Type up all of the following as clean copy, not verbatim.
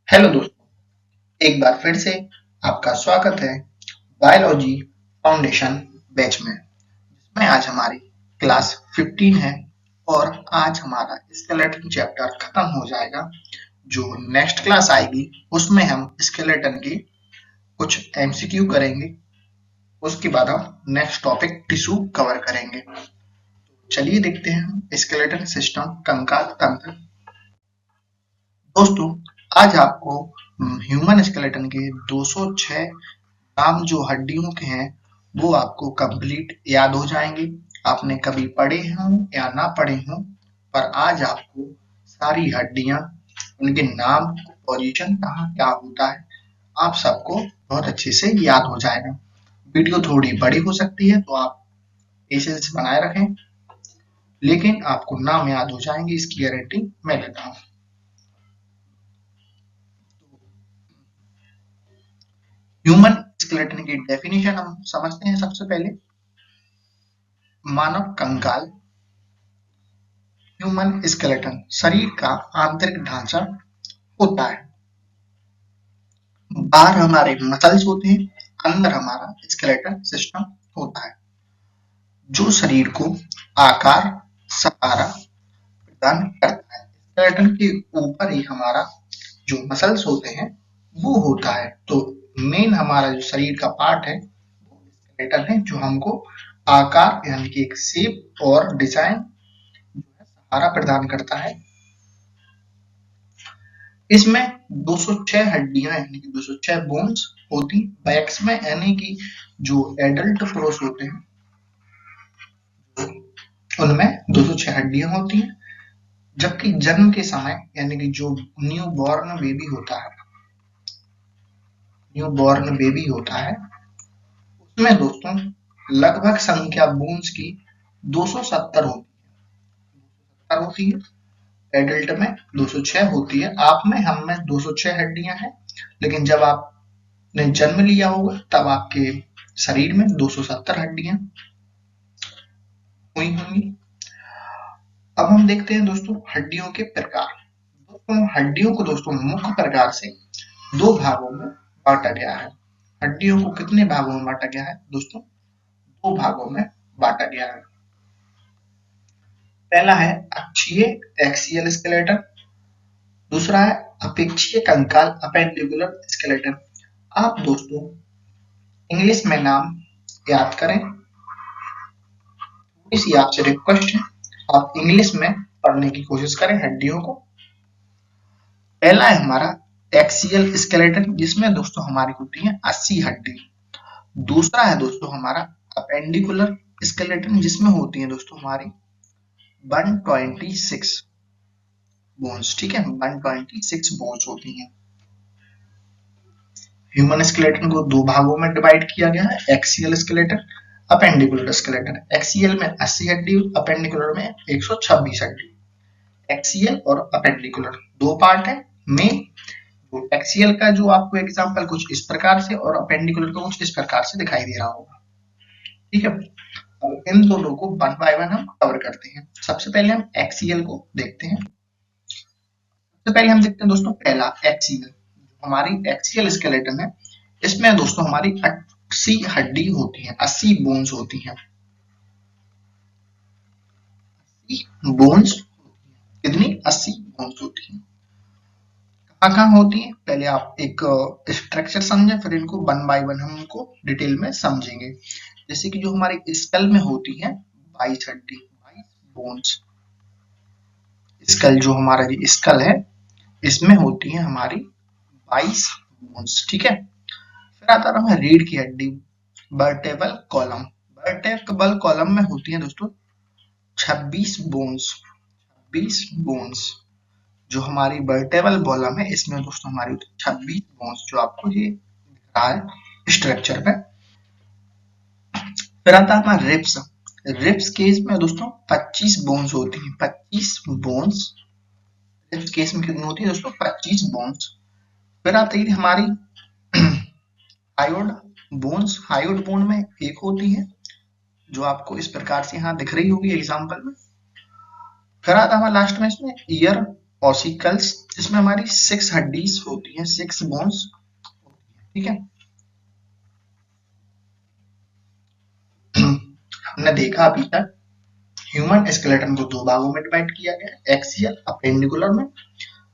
Hello दोस्तों, एक बार फिर से आपका स्वागत है बायोलॉजी फाउंडेशन बैच में, जिसमें आज हमारी क्लास 15 है और आज हमारा स्केलेटन चैप्टर खत्म हो जाएगा। जो नेक्स्ट क्लास आएगी उसमें हम स्केलेटन की कुछ एमसीक्यू करेंगे। उसके बाद हम नेक्स्ट टॉपिक टिश्यू कवर करेंगे। चलिए देखते हैं स्केलेटन सिस्टम, कंकाल तंत्र। दोस्तों, आज आपको ह्यूमन स्केलेटन के 206 नाम जो हड्डियों के हैं वो आपको कंप्लीट याद हो जाएंगे। आपने कभी पढ़े हों या ना पढ़े हों, पर आज आपको सारी हड्डियां, उनके नाम, पोजीशन कहाँ क्या होता है, आप सबको बहुत अच्छे से याद हो जाएगा। वीडियो थोड़ी बड़ी हो सकती है तो आप पेशेंस बनाए रखें, लेकिन आपको नाम याद हो जाएंगे, इसकी गारंटी मैं देता हूँ। ह्यूमन स्केलेटन की डेफिनेशन हम समझते हैं। सबसे पहले मानव कंकाल, ह्यूमन स्केलेटन शरीर का आंतरिक ढांचा होता है। बाहर हमारे मसल्स होते हैं, अंदर हमारा स्केलेटन सिस्टम होता है जो शरीर को आकार, सहारा प्रदान करता है। स्केलेटन के ऊपर ही हमारा जो मसल्स होते हैं वो होता है। तो मेन हमारा जो शरीर का पार्ट है वो स्केलेटन है, जो हमको आकार यानी कि एक शेप और डिजाइन सहारा प्रदान करता है। इसमें 206 हड्डियां यानी कि 206 बोन्स होती। बैक्स में यानी कि जो एडल्ट पुरुष होते हैं उनमें 206 हड्डियां होती हैं, जबकि जन्म के समय यानी कि जो न्यू बॉर्न बेबी होता है, उसमें दोस्तों लगभग संख्या बोन्स की 270 होती है। एडल्ट में 206 होती है। आप में, हम में 206 हड्डियां हैं, लेकिन जब आपने जन्म लिया होगा तब आपके शरीर में 270 हड्डियां हुई होंगी। अब हम देखते हैं दोस्तों हड्डियों के प्रकार। दोस्तों हड्डियों को दोस्तों मुख्य प्रकार से दो भागों में बांटा गया है। हड्डियों को कितने भागों में बांटा गया है दोस्तों? दो भागों में बांटा गया है। पहला है अक्षीय एक्सियल स्केलेटन, दूसरा है अपेक्षीय कंकाल अपेंडिकुलर स्केलेटन। आप दोस्तों इंग्लिश में नाम याद करें। इसी आपसे रिक्वेस्ट है, आप इंग्लिश में पढ़ने की कोशिश करें हड्डियों को। पहला है हमारा एक्सियल स्केलेटन, जिसमें दोस्तों हमारी होती है 80 हड्डी। दूसरा है दोस्तों हमारा अपेंडिकुलर स्केलेटन, जिसमें होती है दोस्तों हमारी 126 बोन्स। ठीक है, 126 बोन्स होती हैं। ह्यूमन स्केलेटन को दो भागों में डिवाइड किया गया है, axial skeleton, appendicular skeleton. Axial में 80 हड्डी, अपेंडिकुलर में 126 हड्डी। एक्सियल और अपेंडिकुलर दो पार्ट है में। एक्सियल का जो आपको एग्जांपल कुछ इस प्रकार से और अपेंडिकुलर का कुछ इस प्रकार से दिखाई दे रहा होगा। ठीक है, अब इन दोनों को वन बाय वन हम कवर करते हैं। सबसे पहले हम एक्सियल को देखते हैं। सबसे पहले हम देखते हैं दोस्तों पहला एक्सियल। हमारी एक्सियल स्केलेटन है, इसमें दोस्तों हमारी 80 हड्डी होती है, 80 बोन्स होती हैं। 80 बोन्स कितनी? 80 बोन्स होती हैं। कहाँ होती है, पहले आप एक स्ट्रक्चर समझें, फिर इनको वन बाय वन हम उनको डिटेल में समझेंगे। जैसे कि जो हमारी स्कल में होती है 22 हड्डी, 22 बोन्स। स्कल जो हमारा स्कल है इसमें होती है हमारी 22 बोन्स। ठीक है, फिर आता है रीढ़ की हड्डी, वर्टेबल कॉलम। वर्टेबल कॉलम में होती है दोस्तों 26 बोन्स। 26 बोन्स जो हमारी वर्टेबल कॉलम है, इसमें दोस्तों हमारी 26 बोन्स जो आपको ये दिख रहा है स्ट्रक्चर पे। फिर आता है हमारा रिब्स। रिब्स केस में दोस्तों 25 बोन्स होती हैं, 25 बोन्स। रिब्स केस में कितनी होती है दोस्तों? 25 बोन्स। फिर आती है हमारी हायोड बोन्स। हायोड बोन में एक होती है जो आपको इस प्रकार से यहाँ दिख रही होगी एग्जाम्पल में। फिर आता हमारा लास्ट में इसमें ईयर ऑसिकल्स, जिसमें हमारी 6 हड्डीज होती हैं, 6 बोन्स, ठीक है। हमने देखा अभी तक ह्यूमन स्केलेटन को दो भागों में डिवाइड किया गया, एक्सियल, अपेंडिकुलर में।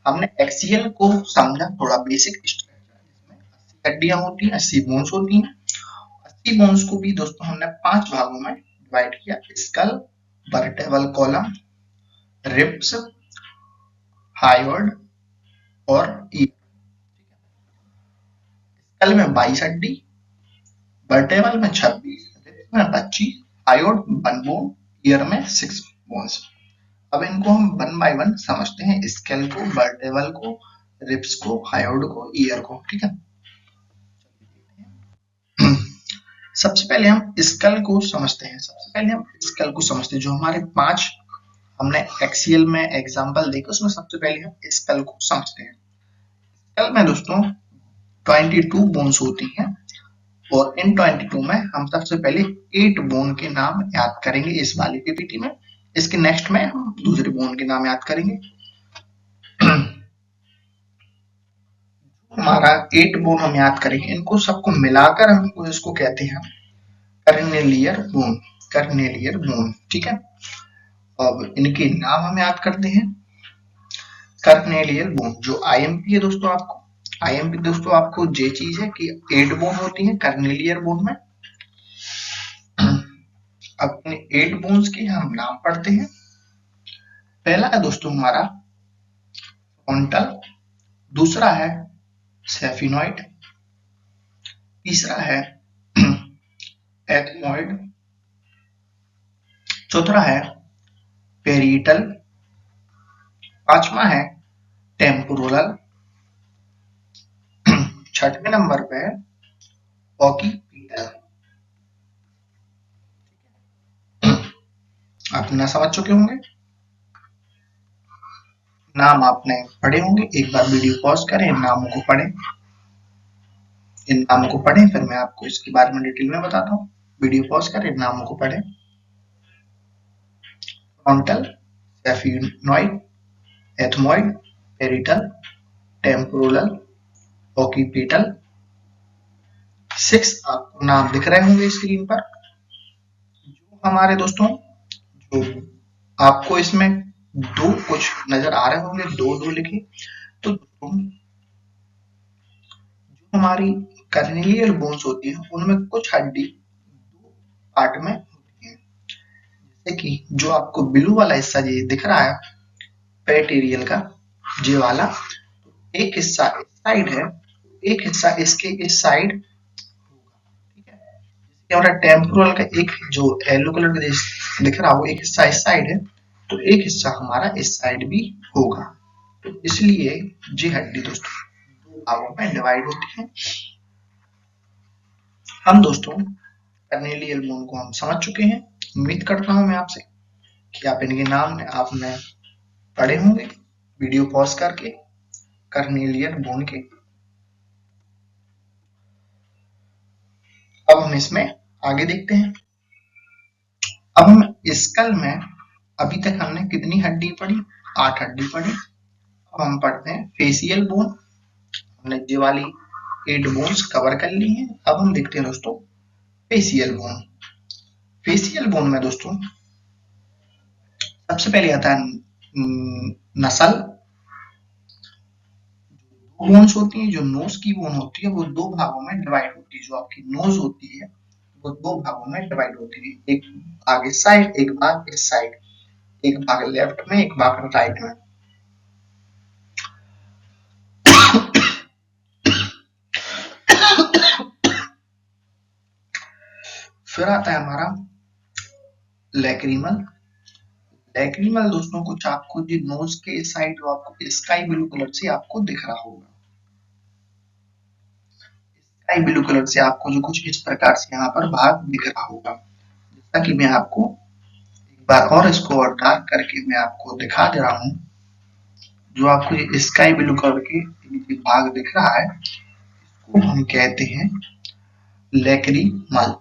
हमने एक्सियल को समझा थोड़ा बेसिक स्ट्रक्चर, जिसमें 80 हड्डियां होती हैं, 80 बोन्स होती हैं। 80 बोन्स को भी दोस्तों हमने 5 भागों में डिवाइड किया, skull, vertebral column, ribs, hyoid और ईयर। स्कल में 22 हड्डी, वर्टेब्रल में 26, रिब्स में 25, हायोइड 1 बोन, ईयर में 6 बोन्स। अब इनको हम वन बाय वन समझते हैं, स्केल को, वर्टेब्रल को, रिब्स को, हायोइड को, ईयर को, ठीक है। सबसे पहले हम स्कल को समझते हैं। जो हमारे 5 हमने एक्सियल में एग्जांपल देखे, उसमें सबसे पहले हम स्कल को समझते हैं। स्कल में दोस्तों 22 बोन्स होती हैं, और इन 22 में हम सबसे पहले 8 बोन के नाम याद करेंगे इस वाली पीपीटी में। इसके नेक्स्ट में हम दूसरे बोन के नाम याद करेंगे। हमारा 8 बोन हम याद करेंगे, इनको सबको मिलाकर हम इसको कहते हैं कर्नेलियर बोन, ठीक है। अब इनके नाम हम याद करते हैं। कर्नेलियर बोन, जो आईएमपी है दोस्तों, आपको ये चीज है कि 8 बोन होती है कर्नेलियर बोन में। अपने 8 बोन्स के हम नाम पढ़ते हैं। पहला है दोस्तों हमारा फ्रंटल, दूसरा है सेफिनॉइड, तीसरा है एथमॉइड, चौथा है पेरिटल, पांचवा है टेम्पोरल, छठवें नंबर पे है ऑक्यूपिटल। आप ना समझ चुके होंगे, नाम आपने पढ़े होंगे। एक बार वीडियो पॉज करें, इन नामों को पढ़ें, फिर मैं आपको इसके बारे में डिटेल में बताता हूँ। वीडियो पॉज करें, इन नामों को पढ़ें। Frontal, sphenoid, ethmoid, parietal, temporal, occipital. 6 आपको नाम दिख रहे होंगे स्क्रीन पर। जो हमारे दोस्तों, जो आपको इसमें दो कुछ नजर आ रहे होंगे, दो लिखे, तो जो हमारी कर्नेलियल बोन्स होती है, उनमें कुछ हड्डी दो पार्ट में होती है। जैसे कि जो आपको ब्लू वाला हिस्सा ये दिख रहा है पेटेरियल का, ये वाला, एक हिस्सा इस साइड है, एक हिस्सा इसके इस साइड, ठीक है। जैसे हमारा टेम्पोरल का एक जो येलो कलर का दिख रहा हो, एक हिस्सा इस साइड है, तो एक हिस्सा हमारा इस साइड भी होगा। तो इसलिए ये हड्डी दोस्तों दो भागों में डिवाइड होती है। हम दोस्तों कर्नेलियल बोन को हम समझ चुके हैं। उम्मीद करता हूं मैं आपसे कि आप इनके नाम आपने पढ़े होंगे वीडियो पॉज करके कर्नेलियल बोन के। अब हम इसमें आगे देखते हैं। अब हम स्कल में अभी तक हमने कितनी हड्डी पढ़ी? 8 हड्डी पढ़ी। अब हम पढ़ते हैं फेशियल बोन। हमने ये वाली 8 बोन्स कवर कर ली हैं। अब हम देखते हैं दोस्तों फेशियल बोन। फेशियल बोन में दोस्तों सबसे पहले आता है नसल। बोन्स होती है, जो नोज की बोन होती है वो दो भागों में डिवाइड होती है। जो आपकी नोज होती है वो दो भागों में डिवाइड होती है, एक भाग इस साइड, एक भाग इस साइड, एक भाग लेफ्ट में, एक भाग राइट में। फिर आता है हमारा लैक्रिमल। लैक्रिमल दोस्तों कुछ आपको जो नोज के इस साइड जो आपको स्काई ब्लू कलर से आपको दिख रहा होगा, स्काई ब्लू कलर से आपको जो कुछ इस प्रकार से यहाँ पर भाग दिख रहा होगा। जैसा कि मैं आपको एक बार और इसको और डार्क करके मैं आपको दिखा दे रहा हूँ। जो आपको ये स्काई ब्लू कलर के भाग दिख रहा है, इसको हम कहते हैं लैक्रिमल।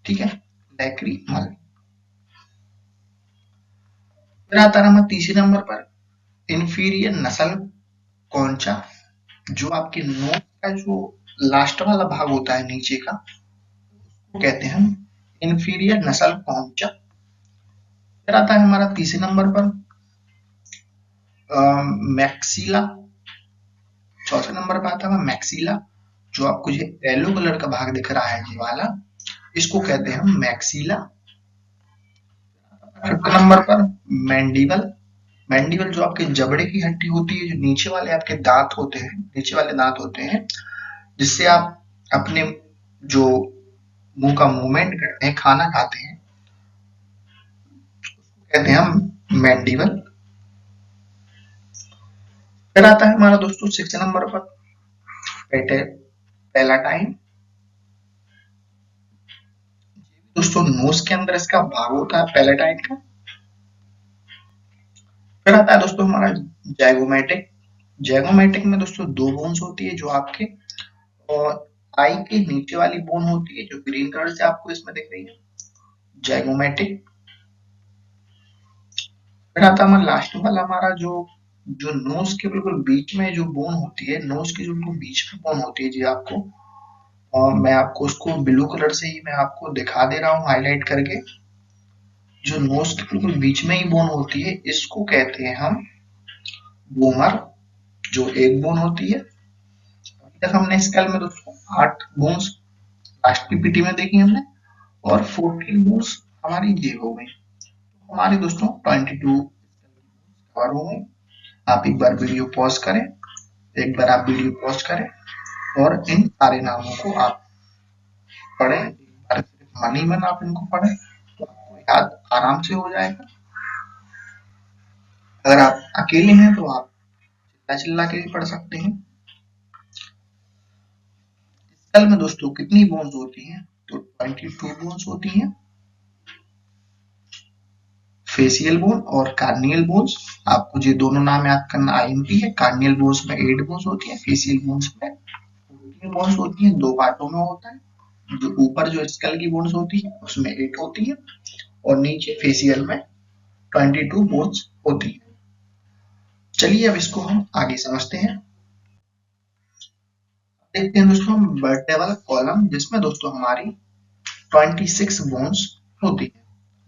ठीक है, लैक्रिमल। फिर आता है तीसरे नंबर पर इंफीरियर नसल कौन सा, जो आपके नोज का जो लास्ट वाला भाग होता है नीचे का, वो कहते हैं हम इंफीरियर नसल कौन सा। फिर आता है हमारा तीसरे नंबर पर मैक्सिला। चौथे नंबर पर आता है मैक्सिला, जो आपको ये येलो कलर का भाग दिख रहा है ये वाला, इसको कहते हैं हम मैक्सिला। फिफ्थ नंबर पर मैंडिबल। मैंडिबल जो आपके जबड़े की हड्डी होती है, जो नीचे वाले आपके दांत होते हैं, नीचे वाले दांत होते हैं, जिससे आप अपने जो मुंह का मूवमेंट करते हैं, खाना खाते हैं, कहते हैं हम मैंडिबल। फिर आता है हमारा दोस्तों सिक्स नंबर पर पैलाटाइन। दोस्तों नोज के अंदर इसका भाग होता है पैलाटाइन का। फिर आता है दोस्तों हमारा जैगोमेटिक। जैगोमेटिक में दोस्तों दो बोन्स होती है, जो आपके और आई के नीचे वाली बोन होती है, जो ग्रीन कलर से आपको इसमें दिख रही है, जैगोमेटिक। फिर आता है हमारा लास्ट वाला हमारा जो जो नोज के बिल्कुल बीच में जो बोन होती है, नोज के जो बिल्कुल बीच में बोन होती है जी आपको, और मैं आपको उसको ब्लू कलर से ही मैं आपको दिखा दे रहा हूँ हाईलाइट करके। जो नोज के बिल्कुल बीच में ही बोन होती है, इसको कहते हैं हम बोमर, जो एक बोन होती है। अभी तक हमने स्केल में दोस्तों 8 बोन्स लास्ट की पीटी में देखी हमने, और 14 बोन्स हमारी ये हो गई। हमारे दोस्तों 22 कवर हो गई। आप एक बार वीडियो पॉज करें, एक बार आप वीडियो पॉज करें और इन सारे नामों को आप पढ़ें। एक बार सिर्फ मन ही मन आप इनको पढ़ें तो आपको याद आराम से हो जाएगा। अगर आप अकेले हैं तो आप चिल्ला चिल्ला के भी पढ़ सकते हैं। स्कल में दोस्तों कितनी बोन्स होती हैं, तो 22 बोन्स होती हैं। फेशियल बोन और कार्नियल बोन्स, आपको ये दोनों नाम याद करना आईएमपी है। कार्नियल बोन्स में 8 बोन्स होती है, फेशियल बोन्स में 14 बोन्स होती है, दो पार्टों में होता है। जो ऊपर जो स्कल की बोन्स होती है उसमें 8 होती है, और नीचे फेशियल में 22 बोन्स होती है। चलिए अब इसको हम आगे समझते हैं। देखते हैं दोस्तों वर्टेब्रल कॉलम, जिसमें दोस्तों हमारी 26 बोन्स होती है।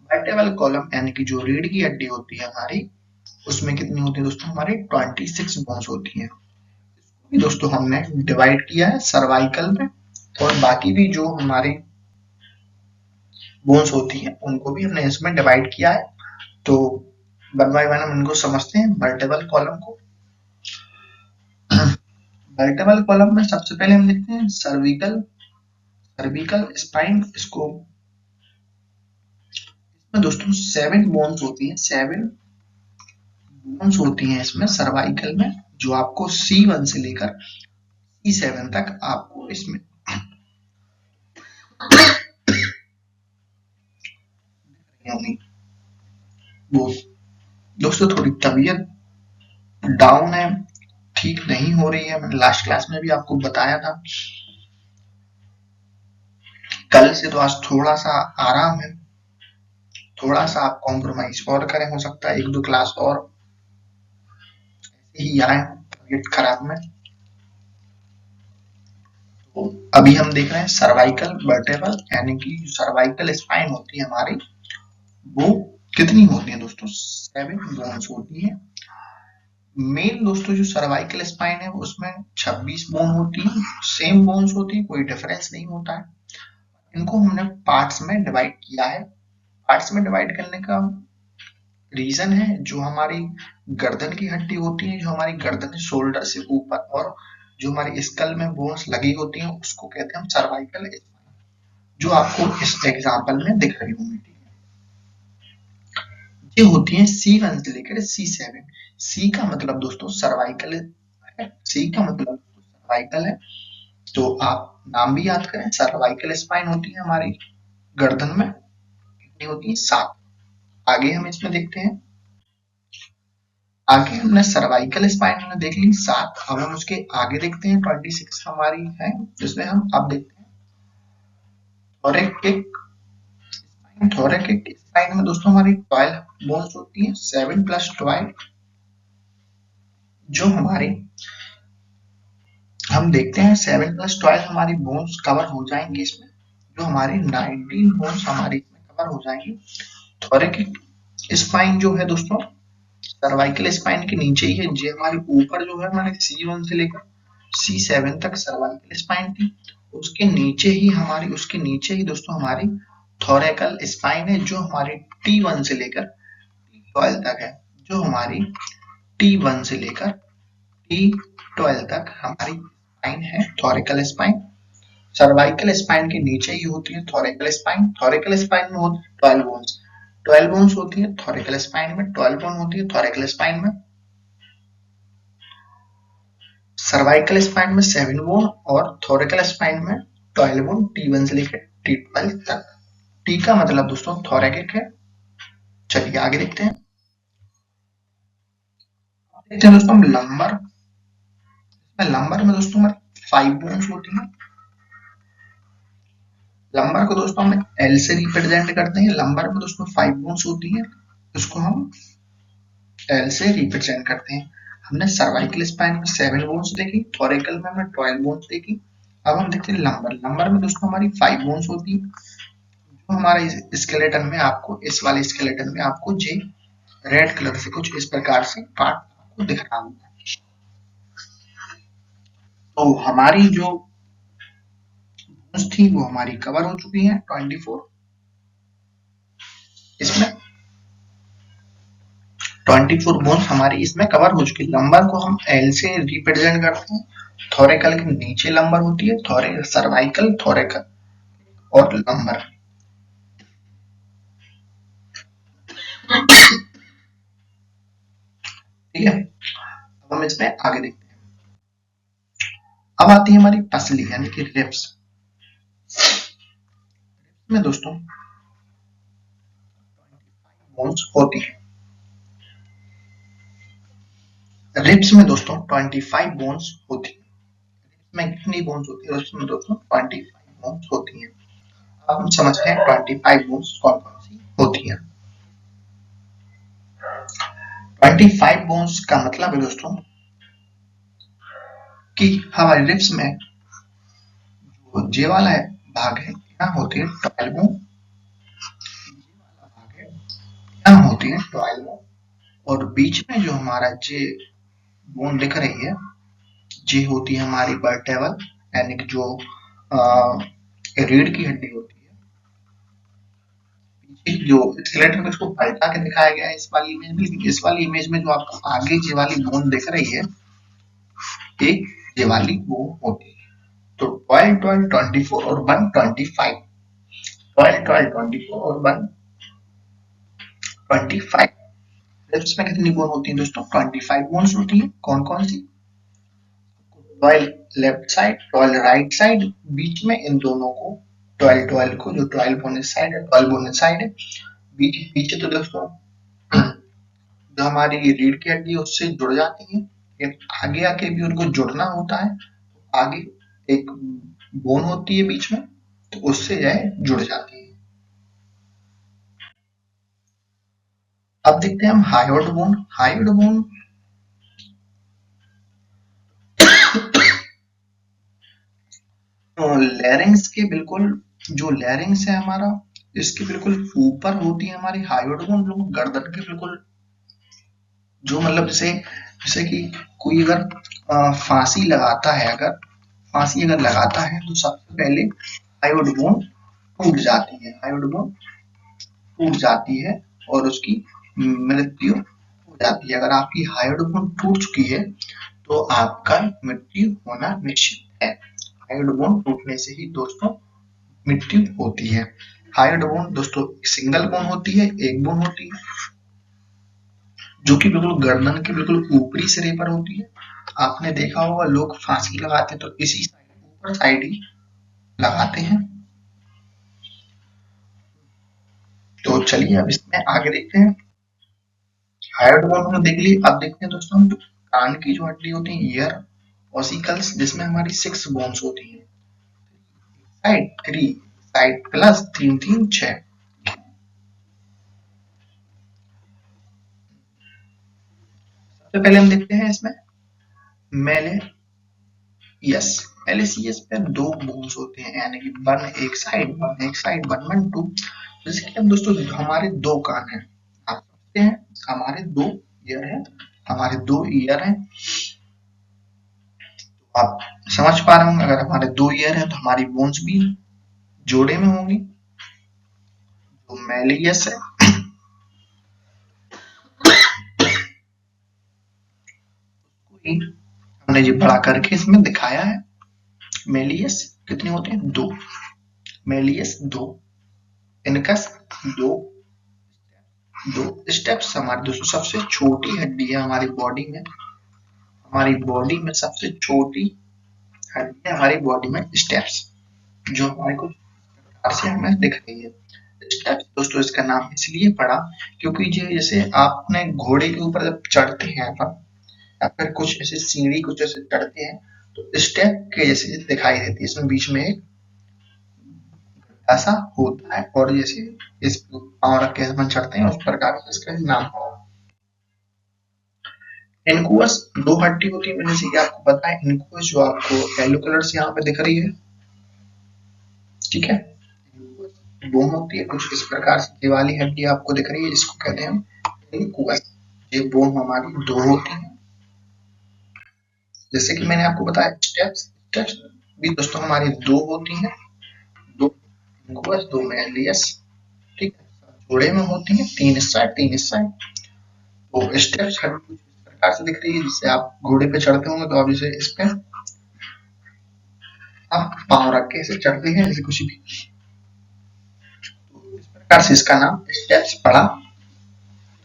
वर्टेब्रल कॉलम यानी कि जो रीढ़ की हड्डी होती है हमारी, उसमें कितनी होती है दोस्तों, हमारी 26 बोन्स होती है। दोस्तों हमने डिवाइड किया है सर्वाइकल में, और बाकी भी जो हमारी बोन्स होती है उनको भी हमने इसमें डिवाइड किया है। तो वन बाय वन हम इनको समझते हैं वर्टेब्रल कॉलम को। वर्टेब्रल कॉलम में सबसे पहले हम देखते हैं सर्विकल सर्विकल स्पाइन। इसको इसमें दोस्तों 7 बोन्स होती है, 7 बोन्स होती हैं इसमें सर्वाइकल में, जो आपको C1 से लेकर C7 तक आपको इसमें वो दोस्तों थोड़ी तबीयत डाउन है, ठीक नहीं हो रही है। मैंने लास्ट क्लास में भी आपको बताया था, कल से तो आज थोड़ा सा आराम है। थोड़ा सा आप कॉम्प्रोमाइज और करें, हो सकता है 1-2 क्लास और ऐसे ही आए तबीयत खराब में। तो अभी हम देख रहे हैं सर्वाइकल वर्टेब्रल, यानी कि सर्वाइकल स्पाइन होती है हमारी, वो कितनी होती है दोस्तों, 7 बोन्स होती है। मेन दोस्तों जो सर्वाइकल स्पाइन है उसमें 26 बोन होती है, सेम बोन्स होती है, कोई डिफरेंस नहीं होता है। इनको हमने पार्ट्स में डिवाइड किया है। पार्ट्स में डिवाइड करने का रीजन है, जो हमारी गर्दन की हड्डी होती है, जो हमारी गर्दन शोल्डर से ऊपर, और जो हमारी स्कल में बोन्स लगी होती हैं, उसको कहते हैं हम सर्वाइकल स्पाइन, जो आपको इस एग्जांपल में दिख रही होंगी। ये होती है C1 से लेकर C7। C का मतलब दोस्तों सर्वाइकल है, C का मतलब सर्वाइकल है, तो आप नाम भी याद करें। सर्वाइकल स्पाइन होती है हमारी गर्दन में, कितनी होती है, 7। आगे हम इसमें देखते हैं, आगे हमने सर्वाइकल स्पाइन हमने देख ली 7। अब हम उसके आगे देखते हैं 26 हमारी है, जिसमें हम अब देखते हैं थोरैकिक स्पाइन। थोरैकिक स्पाइन में दोस्तों हमारी 12 बोन्स होती है, 7 + 12 जो हमारे हम देखते हैं 7+12 हमारी बोन्स कवर हो जाएंगे इसमें, जो हमारी 19 बोन्स हमारी इसमें कवर हो जाएंगी। थोरैकिक स्पाइन जो है दोस्तों सर्वाइकल स्पाइन के नीचे ही है, जो हमारे ऊपर जो है हमारे C1 से लेकर C7 तक सर्वाइकल स्पाइन थी, उसके नीचे ही दोस्तों हमारी थोरैकल स्पाइन है, जो हमारी T1 से लेकर T12 तक है, जो हमारी T1 से लेकर T12 तक हमारी स्पाइन है थोरैकल स्पाइन। सर्वाइकल स्पाइन के नीचे ही होती है थोरैकल स्पाइन। थोरैकल स्पाइन में होती है 12 बोन्स, 12 बोन्स होती है थोरैकल स्पाइन में, 12 बोन होती है थोरैकल स्पाइन में। सर्वाइकल स्पाइन में 7 बोन और थोरैकल स्पाइन में 12 बोन, T1 से लेकर T12 तक। टी का मतलब दोस्तों थोरैकिक है। चलिए आगे देखते हैं। देखते हैं दोस्तों लंबर। लंबर में दोस्तों हमारे 5 बोन्स होती हैं। लंबर को दोस्तों हम एल से रिप्रेजेंट करते हैं। लंबर में दोस्तों 5 बोन्स होती हैं, उसको हम एल से रिप्रेजेंट करते हैं। हमने सर्वाइकल स्पाइन में 7 बोन्स देखी, थोरैकल में हमने 12 बोन्स देखी। अब हम देखते हैं लंबर। लंबर में दोस्तों हमारी 5 बोन्स होती है, जो हमारे स्केलेटन में आपको, इस वाले स्केलेटन में आपको जे रेड कलर से कुछ इस प्रकार से पार्ट आपको दिख रहा होगा। तो हमारी जो बोन्स थी वो हमारी कवर हो चुकी है 24। इसमें 24 बोन्स हमारी इसमें कवर हो चुकी है। लंबर को हम एल से रिप्रेजेंट करते हैं। थोरैकल के नीचे लंबर होती है, सर्वाइकल, थोरैकल और लंबर। ठीक है, अब हम इसमें आगे देखते हैं। अब आती है हमारी पसली यानी कि रिब्स में दोस्तों बोन्स होती है। रिब्स में दोस्तों 25 बोन्स होती है। में कितनी बोन्स होती है? उसमें दोस्तों 25 बोन्स होती है। अब हम समझते हैं 25 बोन्स कौन कौन सी होती है। 25 बोन्स का मतलब है दोस्तों कि हमारे रिब्स में जो जे वाला भाग है यहाँ होती है 12 बोन, यहाँ होती है 12 बोन, और बीच में जो हमारा जे बोन दिख रही है, जे होती है हमारी वर्टेबल यानी कि जो रीढ़ की हड्डी होती है। जो स्केलेटन में इसको पलटा के दिखाया गया है इस वाली इमेज में। इस वाली इमेज में जो आपको आगे जे वाली बोन दिख रही है, एक जे वाली बोन होती है। तो 12, 12, 24 और 1, 25। 12, 12, 24 और 1, 25। रिब्स में कितनी बोन होती है दोस्तों? 25 बोन्स होती है। कौन कौन सी? 12 लेफ्ट साइड, 12 राइट साइड, बीच में इन दोनों को 12, 12 को, जो 12 बोन इस साइड है, 12 बोन इस साइड है। पीछे तो दोस्तों जो हमारी रीढ़ की हड्डी है उससे जुड़ जाती है। आगे आके भी उनको जुड़ना होता है, आगे एक बोन होती है बीच में, तो उससे जो है जुड़ जाती है। अब देखते हैं हम हायोइड बोन। हायोइड बोन लैरिंग्स के बिल्कुल, जो लैरिंग्स है हमारा, इसके बिल्कुल ऊपर होती है हमारी हायोइड बोन, बिल्कुल गर्दन के बिल्कुल, जो मतलब जैसे कि कोई अगर फांसी लगाता है, अगर फांसी अगर लगाता है तो सबसे पहले हायोइड बोन टूट जाती है। हायोइड बोन टूट जाती है और उसकी मृत्यु हो जाती है। अगर आपकी हायोइड बोन टूट चुकी है तो आपका मृत्यु होना निश्चित है। हायोइड बोन टूटने से ही दोस्तों मृत्यु होती है। हायोइड बोन दोस्तों सिंगल बोन होती है, एक बोन होती है, जो कि बिल्कुल गर्दन के बिल्कुल ऊपरी सिरे पर होती है। आपने देखा होगा लोग फांसी लगाते हैं तो इसी साइड, ऊपर साइड ही लगाते हैं। तो चलिए अब इसमें आगे देखते हैं। हायोइड बोन हमने देख ली। अब देखते हैं दोस्तों कान की जो हड्डी होती है, ईयर ऑसिकल्स, जिसमें हमारी 6 बोन्स होती है। Side 3, side plus 3, 3, 6। सबसे पहले हम देखते हैं इसमें मेलेसियस। मेलेसियस पे दो बोन्स होते हैं, यानी कि वन एक साइड, वन वन टू। जैसे कि अब दोस्तों हमारे दो कान हैं, आप समझते हैं, हमारे दो ईयर हैं, हमारे दो ईयर हैं, तो आप समझ पा रहे होंगे अगर हमारे दो ईयर हैं तो हमारी बोन्स भी जोड़े में होंगी। तो मेलियस है, हमने ये बड़ा करके इसमें दिखाया है। मेलियस कितने होते हैं? दो। मेलियस दो, इनकस दो। दो स्टेप्स हमारे दोस्तों सबसे छोटी हड्डी है हमारी बॉडी में, हमारी बॉडी में सबसे छोटी हड्डी है हमारी बॉडी में स्टेप्स, जो हमारे को से हमें दिख रही है। स्टेप्स दोस्तों इसका नाम इसलिए पड़ा क्योंकि ये जैसे आपने घोड़े के ऊपर जब चढ़ते हैं अपन, या फिर कुछ ऐसे सीढ़ी कुछ ऐसे चढ़ते हैं तो स्टेप के जैसे दिखाई देती है, इसमें बीच में एक ऐसा होता है, और जैसे इस पाँव रख के अपन चढ़ते हैं उस प्रकार से इसका नाम पड़ा। इनकुअस दो हड्डी होती है, जैसे कि आपको पता है इनकुअस जो आपको येलो कलर से यहाँ पे दिख रही है, ठीक है, बोन होती है कुछ इस प्रकार से, ये वाली हड्डी आपको दिख रही है जिसको कहते हैं इनकुअस। ये बोन हमारी दो होती है, जैसे कि मैंने आपको बताया स्टेप्स, स्टेप्स भी दोस्तों हमारी दो होती हैं, दो इनकुअस दो मेलियस, ठीक है, जोड़े में होती है, तीन इस साइड तीन इस साइड। तो स्टेप्स हड्डी कुछ इस प्रकार से दिख रही है, जिससे आप घोड़े पे चढ़ते होंगे तो आप जैसे इस पे आप पाँव रख के ऐसे चढ़ते हैं जैसे कुछ भी, तो इस प्रकार से इसका नाम स्टेप्स पड़ा।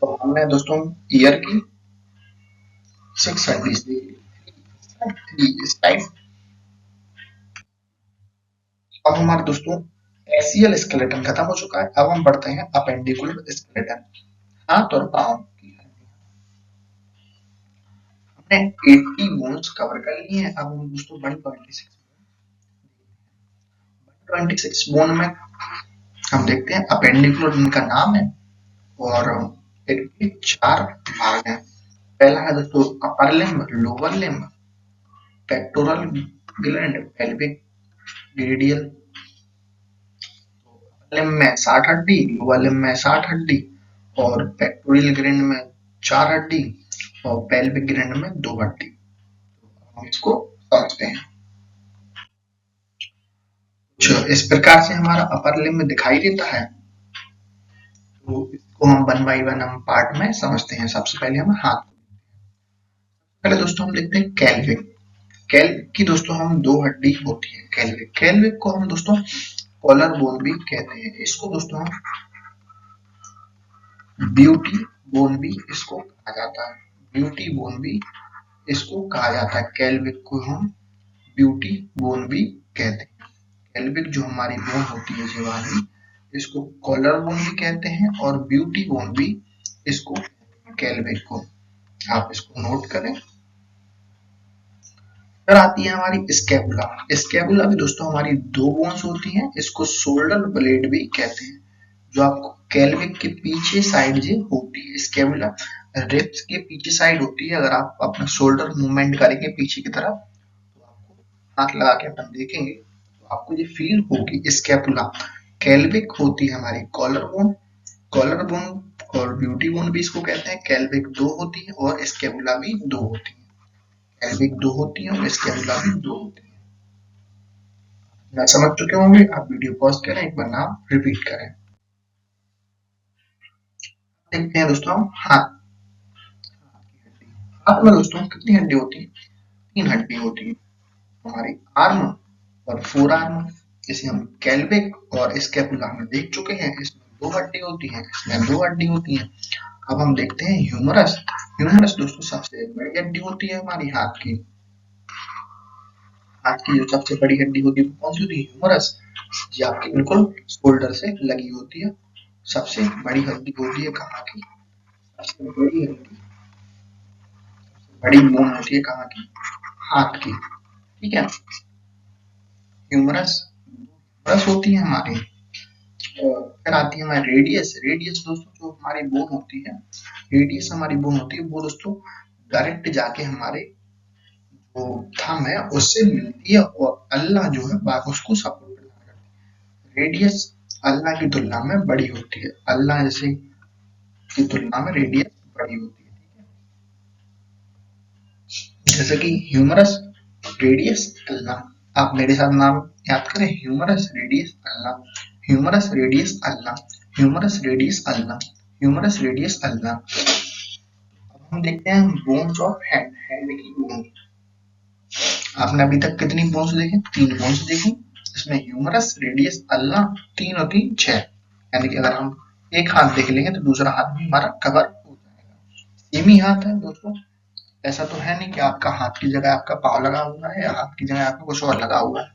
तो हमने दोस्तों ईयर की 6 हड्डीज देखी इस टाइप। अब हमारे दोस्तों एक्सियल स्केलेटन खत्म हो चुका है, अब हम बढ़ते हैं अपेंडिकुलर स्केलेटन, हाथ और पाँव की। हमने 80 बोन्स कवर कर लिए हैं, अब हम दोस्तों 126 बोन में हम देखते हैं। अपेंडिकुलर इनका नाम है और इनके चार भाग हैं। पहला है दोस्तों upper limb, lower limb, pectoral gland, pelvic girdle. Limb में 60 हड्डी, लोअर लिम्ब में 60 हड्डी, और पेक्टोरल ग्लैंड में 4 हड्डी, और पेल्विक ग्लैंड में 2 हड्डी। हम इसको समझते हैं। इस प्रकार से हमारा अपर लिम्ब दिखाई देता है, तो इसको हम वन बाई वन हम पार्ट में समझते हैं। सबसे पहले हम हाथ, पहले दोस्तों हम देखते हैं कैल्विक। कैल्विक की दोस्तों हम दो हड्डी होती है, कैल्विक, कैल्विक को हम दोस्तों कॉलर बोन भी कहते हैं, इसको दोस्तों हम ब्यूटी बोन भी इसको कहा जाता है, ब्यूटी बोन भी इसको कहा जाता है। कैल्विक को हम ब्यूटी बोन भी कहते हैं। कैल्विक जो हमारी बोन होती है ये वाली, इसको कॉलर बोन भी कहते हैं और ब्यूटी बोन भी इसको कैल्विक को, आप इसको नोट करें। फिर आती है हमारी स्कैपुला। स्कैपुला भी दोस्तों हमारी दो बोन्स होती हैं, इसको शोल्डर ब्लेड भी कहते हैं, जो आपको कैल्विक के पीछे साइड जो होती है। स्कैपुला रिब्स के पीछे साइड होती है, अगर आप अपना शोल्डर मूवमेंट करेंगे पीछे की तरफ तो आपको हाथ लगा के अपन देखेंगे तो आपको ये फील होगी स्कैपुला। कैल्विक होती है हमारी कॉलर बोन, कॉलर बोन और ब्यूटी बोन भी इसको कहते हैं। कैल्विक दो होती है और स्कैपुला भी दो होती है, कैल्विक दो होती है और स्कैपुला भी दो होती है। ना समझ चुके होंगे आप, वीडियो पॉज करें, एक बार नाम रिपीट करें। देखते हैं दोस्तों हाथ, हाथ में दोस्तों कितनी हड्डी होती है? 3 हड्डी होती है, हमारी आर्म और फोर आर्म। इसे हम कैल्विक और स्कैपुला में देख चुके हैं, इसमें 2 हड्डी होती है, इसमें 2 हड्डी होती है। अब हम देखते हैं ह्यूमरस। ह्यूमरस दोस्तों सबसे बड़ी हड्डी होती है हमारी हाथ की, हाथ की जो सबसे बड़ी हड्डी होती है कौन सी होती है? ह्यूमरस। ये आपके बिल्कुल शोल्डर से लगी होती है, सबसे बड़ी हड्डी होती है कहाँ की? सबसे बड़ी हड्डी, बड़ी बोन होती है कहाँ की? हाथ की, ठीक है। ह्यूमरस, ह्यूमरस होती है हमारी। फिर आती है हमारी रेडियस। रेडियस दोस्तों जो हमारी बोन होती है, रेडियस हमारी बोन होती है, वो दोस्तों डायरेक्ट जाके हमारे वो थंब है उससे मिलती है, और अल्लाह जो है उसको सपोर्ट करता है। रेडियस अल्लाह की तुलना में बड़ी होती है, अल्लाह जैसे की तुलना में रेडियस बड़ी होती है। जैसे कि ह्यूमरस, रेडियस, अल्लाह। आप मेरे साथ नाम याद करें, ह्यूमरस रेडियस अल्लाह, ह्यूमरस रेडियस अल्लाह, ह्यूमरस रेडियस अल्लाह, ह्यूमरस रेडियस अल्लाह। अब हम देखते हैं बोन्स ऑफ हैंड, हैंड की बोन। आपने अभी तक कितनी बोन्स देखी? 3 बोन्स देखी। इसमें ह्यूमरस रेडियस अल्लाह, 3 और 3 6, यानी कि अगर हम एक हाथ देख लेंगे तो दूसरा हाथ भी हमारा कवर हो जाएगा। सेम ही हाथ है दोस्तों, ऐसा तो है नहीं कि आपका हाथ की जगह आपका पाँव लगा हुआ है या हाथ की जगह आपका कुछ और लगा हुआ है।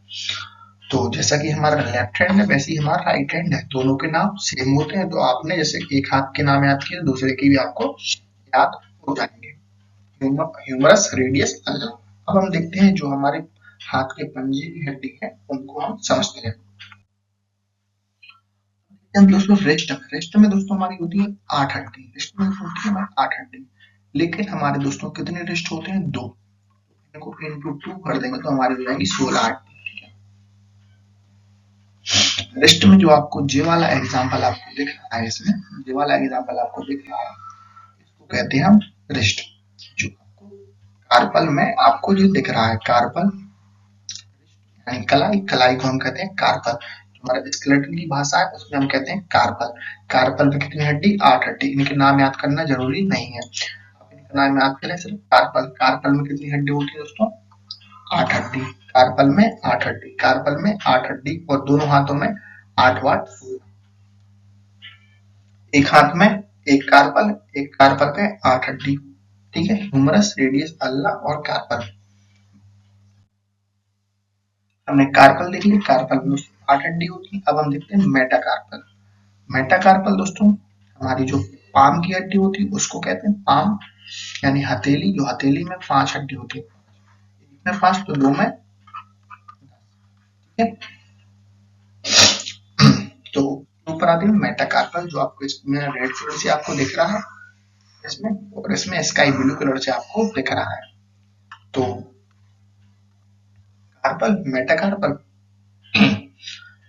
तो जैसा कि हमारा लेफ्ट हैंड है वैसे ही हमारा राइट हैंड है, दोनों के नाम सेम होते हैं। तो आपने जैसे एक हाथ के नाम याद किए, दूसरे के भी आपको याद हो जाएंगे। ह्यूमरस रेडियस अल्लाह। अब हम देखते हैं जो हमारे हाथ के पंजे की हड्डी है उनको हम समझते हैं। दोस्तों रिस्ट, रिस्ट में दोस्तों हमारी होती है 8 हड्डी, रिस्ट में होती है हमारी 8 हड्डी। लेकिन हमारे दोस्तों कितने रिस्ट होते हैं? 2। इनको इनटू 2 कर देंगे तो हमारी हो जाएंगी 16 हड्डी। रिस्ट में जो आपको जे वाला एग्जांपल आपको दिख रहा है, इसमें जे वाला एग्जांपल आपको दिख रहा है, इसको कहते हैं हम रिस्ट। जो आपको कार्पल में आपको जो दिख रहा है कार्पल, यानी कलाई, कलाई को हम कहते हैं कार्पल। जो हमारा स्केलेटन की भाषा है उसमें हम कहते हैं कार्पल। कार्पल में कितनी हड्डी? 8 हड्डी। इनके नाम याद करना जरूरी नहीं है, आप इनका नाम याद करें सिर्फ कार्पल। कार्पल में कितनी हड्डी होती है दोस्तों? 8 हड्डी। कार्पल में 8 हड्डी, कार्पल में 8 हड्डी, और दोनों हाथों में 8 वाट। एक हाथ में एक कार्पल, एक कार्पल पे 8 हड्डी। ठीक है, ह्यूमरस रेडियस अल्लाह और कार्पल। हमने कार्पल देख लिया, कार्पल में 8 हड्डी होती है। अब हम देखते हैं मेटाकार्पल। मेटाकार्पल दोस्तों हमारी जो पाम की हड्डी होती है उसको कहते हैं पाम, यानी हथेली। जो हथेली में 5 हड्डी होती है, एक में 5 तो 2 में, ठीक है। तो ऊपर आती है मेटाकार्पल, जो आपको इसमें रेड कलर से आपको दिख रहा है इसमें, और इसमें स्काई ब्लू कलर से आपको दिख रहा है। तो कार्पल, मेटाकार्पल,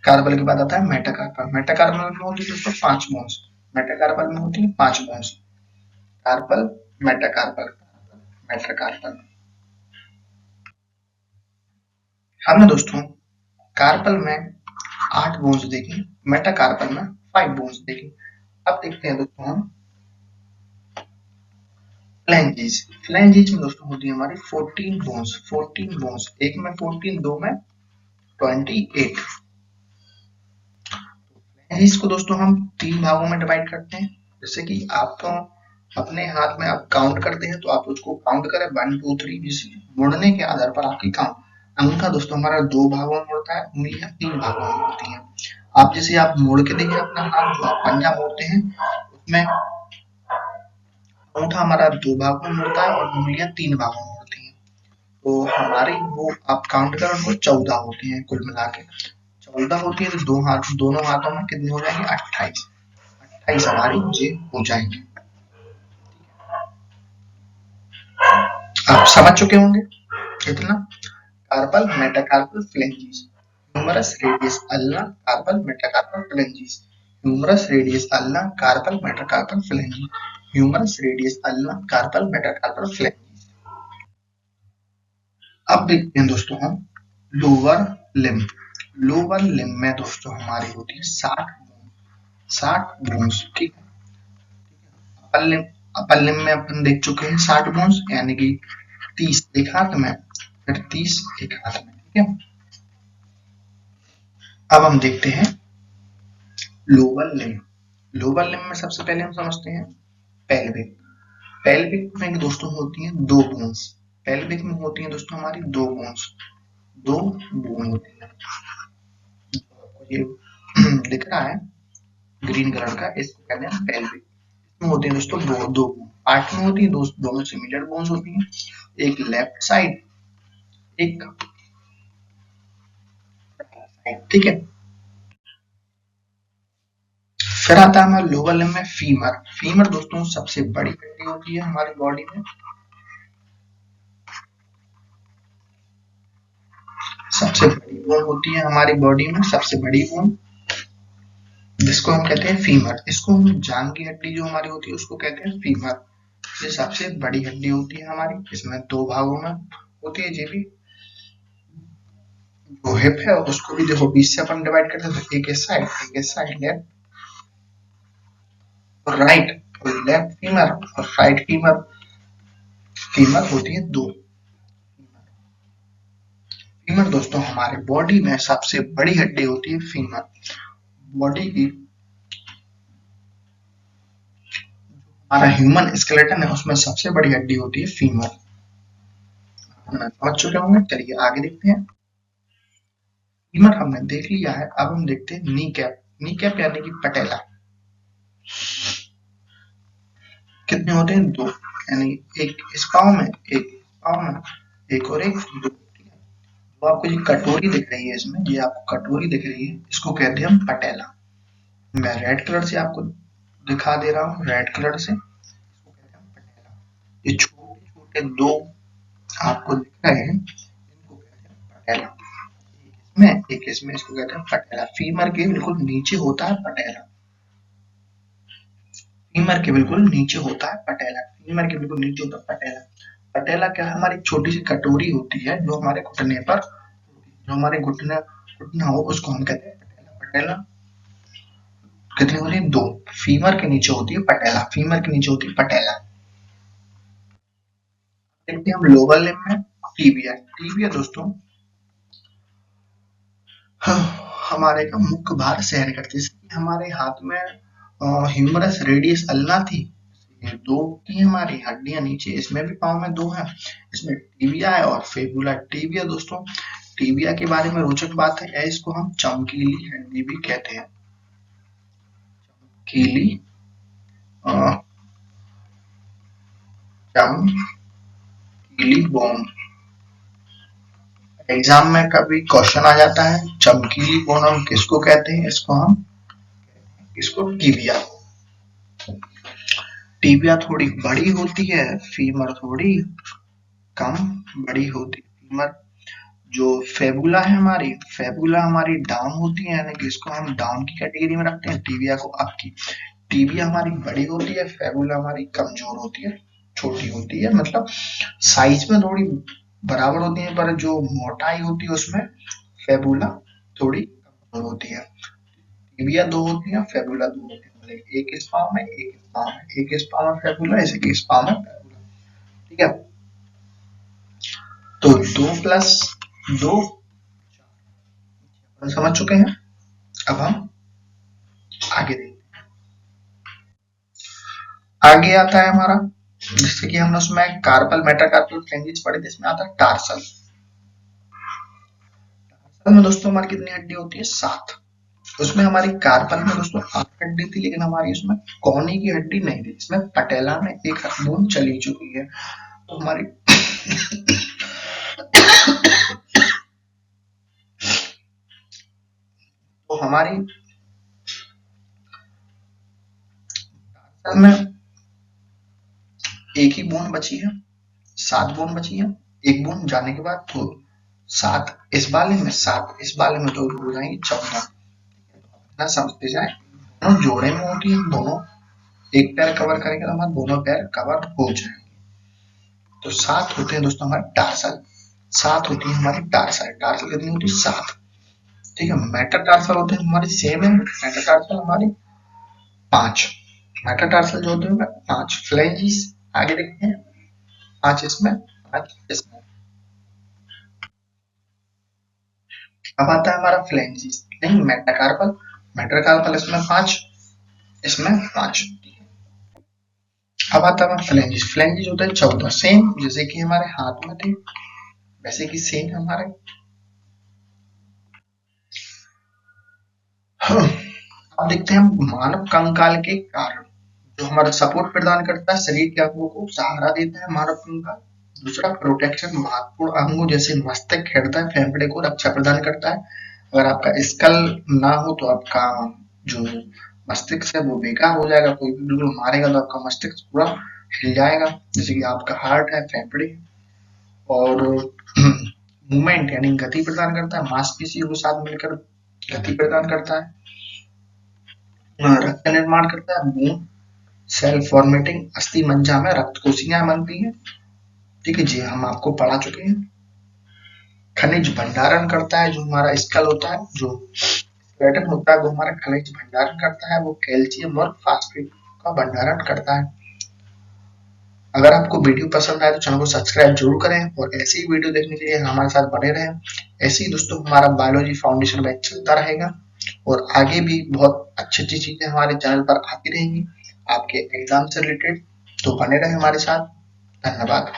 कार्पल के बाद आता है मेटाकार्पल। मेटाकार्पल में होती है दोस्तों 5 बोन्स, मेटाकार्पल में होती है 5 बोन्स। Carpel, metacarpal, metacarpal. हमने दोस्तों कार्पल में 8 बोन्स देखी, मेटाकार्पल में 5 बोन्स देखी। अब देखते हैं दोस्तों हम फ्लैंजेस। फ्लैंजेस में दोस्तों होती है हमारी 14 बोन्स, 14 बोन्स, एक में 14, 2 में 28। फ्लैंजेस को दोस्तों हम 3 भागों में डिवाइड करते हैं। जैसे कि आप तो अपने हाथ में आप काउंट करते हैं तो आप उसको काउंट करें 1 2 3, मुड़ने के आधार पर आपकी काउंट। अंगूठा दोस्तों हमारा 2 भागों में मुड़ता है, उंगलियां 3 भागों में मुड़ती हैं। आप जैसे आप मोड़ के देखिए अपना हाथ, जो आप पंजा मोड़ते हैं उसमें अंगूठा हमारा 2 भागों में मुड़ता है और उंगलियां 3 भागों में मुड़ती हैं। तो हमारी वो आप काउंट करें वो 14 होती हैं कुल मिला के। 14 होती है तो दोनों हाथों में कितनी हो जाएंगी? 28। 28 हमारी जेब हो जाएंगी। आप समझ चुके होंगे इतना। Carpal, metacarpal, phalanges. Humerus radius ulna, carpal, metacarpal, phalanges. Humerus radius ulna, carpal, metacarpal, phalanges. Humerus radius ulna, carpal, metacarpal, phalanges. अब देखते हैं दोस्तों हम लोअर लिम्ब। लोअर लिम्ब में दोस्तों हमारी होती है 60 बोन्स, ठीक है। अपर लिम्ब, अपर लिम्ब में अपन देख चुके हैं 60 बोन्स, यानी कि 30 एक हाथ में, फिर 30 एक हाथ में, ठीक है। अब हम देखते हैं लोअर लिम्ब। लोअर लिम्ब में सबसे पहले हम समझते हैं पेल्विक। पेल्विक में दोस्तों होती हैं 2 बोन्स। पेल्विक में होती हैं दोस्तों हमारी 2 बोन्स, 2 बोन होती हैं। ये दिख रहा है ग्रीन कलर का, इसको कहते हैं पेल्विक। इसमें होते हैं दोस्तों दो पार्ट में होती है, दोनों सिमिलर बोन्स होती हैं, एक लेफ्ट साइड, एक साइड, ठीक है। फिर आता है हमारे लोअर लिम्ब में फीमर। फीमर दोस्तों सबसे बड़ी हड्डी होती है हमारी बॉडी में, सबसे बड़ी बोन होती है हमारी बॉडी में, सबसे बड़ी बोन, जिसको हम कहते हैं फीमर। इसको हम जांग की हड्डी जो हमारी होती है उसको कहते हैं फीमर। ये सबसे बड़ी हड्डी होती है हमारी, इसमें दो भागों में होती है। ये भी जो हिप है उसको भी देखो 20 से अपन डिवाइड करते हैं, तो एक इस साइड, एक इस साइड, लेफ्ट और राइट, और लेफ्ट फीमर और राइट फीमर। फीमर होती है दो। फीमर दोस्तों हमारे बॉडी में सबसे बड़ी हड्डी होती है फीमर। बॉडी की हमारा ह्यूमन स्केलेटन है उसमें सबसे बड़ी हड्डी होती है फीमर। समझ चुके होंगे, चलिए आगे देखते हैं। फीमर हमने देख लिया है, अब हम देखते हैं नी कैप। नी कैप यानी कि पटेला। कितने होते हैं? दो, यानी एक इस पाँव में, एक इस पाँव में, एक और एक, दो। तो आपको ये कटोरी दिख रही है, इसमें ये आपको कटोरी दिख रही है, इसको कहते हैं हम पटेला। मैं रेड कलर से आपको दिखा दे रहा हूँ, रेड कलर से, इसको कहते हैं पटेला। ये छोटे छोटे दो आपको दिख रहे हैं, इनको कहते हैं पटेला। एक इसमें, इसको कहते हैं पटेला। फीमर के बिल्कुल नीचे होता है पटेला। फीमर के बिल्कुल नीचे होता है पटेला। फीमर के बिल्कुल नीचे होता है पटेला। पटेला क्या है? हमारी छोटी सी कटोरी होती है जो हमारे घुटने पर, जो हमारे घुटना घुटना हो उसको हम कहते हैं पटेला। पटेला कितनी होती है? दो। फीमर के नीचे होती है पटेला, फीमर के नीचे होती है पटेला। देखते हैं हम लोअर लिम्ब में टीबिया। टीबिया दोस्तों हमारे का मुख्य भाग सहन करती है। जैसे हमारे हाथ में ह्यूमरस रेडियस अल्ना थी, ये दो की हमारी हड्डियां नीचे, इसमें भी पाँव में दो है, इसमें टीबिया है और फेबुला। टीबिया दोस्तों, टीबिया के बारे में रोचक बात है, इसको हम चमकीली हड्डी भी कहते हैं। चमकीली चमकीली बोन। एग्जाम में कभी क्वेश्चन आ जाता है, चमकीली बोन हम किसको कहते हैं? इसको टीबिया। टीबिया थोड़ी बड़ी होती है, फीमर थोड़ी कम बड़ी होती है। फीमर जो फेबुला है हमारी, फेबुला हमारी डाउन होती है, यानी कि इसको हम डाउन की कैटेगरी में रखते हैं, टीबिया को अप की। टीबिया हमारी बड़ी होती है, फेबुला हमारी कमजोर होती है, छोटी होती है, मतलब साइज में थोड़ी बराबर होती है, पर जो मोटाई होती है उसमें फेबुला थोड़ी कमजोर होती है। टीबिया दो होती है, फेबुला दो होती है, मतलब एक इस पाँव में, एक इस पाँव में, एक इस पाँव में फेबुला, ऐसे कि इस पाँव में फेबुला। ठीक है, तो दो प्लस दो, समझ चुके हैं। अब हम आगे देखते हैं। आगे आता है हमारा, जिससे कि हमने उसमें कार्पल मेटाकार्पल फ्रिंजेस पढ़े थे, इसमें आता है टार्सल। टार्सल में दोस्तों हमारी कितनी हड्डी होती है? 7। उसमें हमारी कार्पल में दोस्तों 8 हड्डी थी, लेकिन हमारी उसमें कोनी की हड्डी नहीं थी। इसमें पटेला में एक बोन चली चुकी है, तो हमारी तो हमारी टार्सल में एक ही बोन बची है, 7 बोन बची है। एक बोन जाने के बाद तो 7 इस बाले में, 7 इस बाले में, तो हो जाएंगे 14। ना समझते जाए, दोनों जोड़े में होती है, दोनों एक पैर कवर करेंगे तो हमारे दोनों पैर कवर हो जाएंगे। तो 7 होते हैं दोस्तों हमारे टार्सल। 7 होती है हमारी टार्सल। टार्सल कितनी होती है? 7। ठीक है, मेटाटार्सल होते हैं हमारी सेम है, मेटाटार्सल हमारी 5। मेटाटार्सल जो होते हैं 5। फ्लैंजिस आगे देखते हैं, 5 इसमें, 5 इसमें। अब आता है हमारा फ्लैंजिस, नहीं मेटाकार्पल। मेटाकार्पल इसमें 5, इसमें 5। अब आता है फ्लैंजिस। फ्लैंजिस होता है 14, सेम जैसे कि हमारे हाथ में थे वैसे कि सेम हमारे। अब देखते हैं मानव कंकाल के कारण, जो हमारा सपोर्ट प्रदान करता है, शरीर के अंगों को सहारा देता है मानव कंकाल। दूसरा प्रोटेक्शन, महत्वपूर्ण अंगों जैसे मस्तिष्क, हृदय, फेफड़े को रक्षा प्रदान करता है। अगर आपका स्कल ना हो तो आपका जो मस्तिष्क है वो बेकार हो जाएगा, कोई भी बिल्कुल मारेगा तो आपका मस्तिष्क पूरा हिल जाएगा, जैसे कि आपका हार्ट है, फेफड़े। और मूवमेंट यानी गति प्रदान करता है, मांसपेशियों के साथ मिलकर गति प्रदान करता है, रक्त का निर्माण करता है, बोन सेल फॉर्मेटिंग, अस्थि मज्जा में रक्त कोशिकाएं बनती हैं। ठीक है जी, हम आपको पढ़ा चुके हैं। खनिज भंडारण करता है, जो हमारा स्कल होता है, जो स्केलेटन होता है, वो हमारा खनिज भंडारण करता है, वो कैल्शियम और फास्फेट का भंडारण करता है। अगर आपको वीडियो पसंद आए तो चैनल को सब्सक्राइब जरूर करें और ऐसी ही वीडियो देखने के लिए हमारे साथ बने रहें। ऐसे ही दोस्तों हमारा बायोलॉजी फाउंडेशन बैच चलता रहेगा और आगे भी बहुत अच्छी अच्छी चीजें हमारे चैनल पर आती रहेंगी आपके एग्जाम से रिलेटेड। तो बने रहें हमारे साथ। धन्यवाद।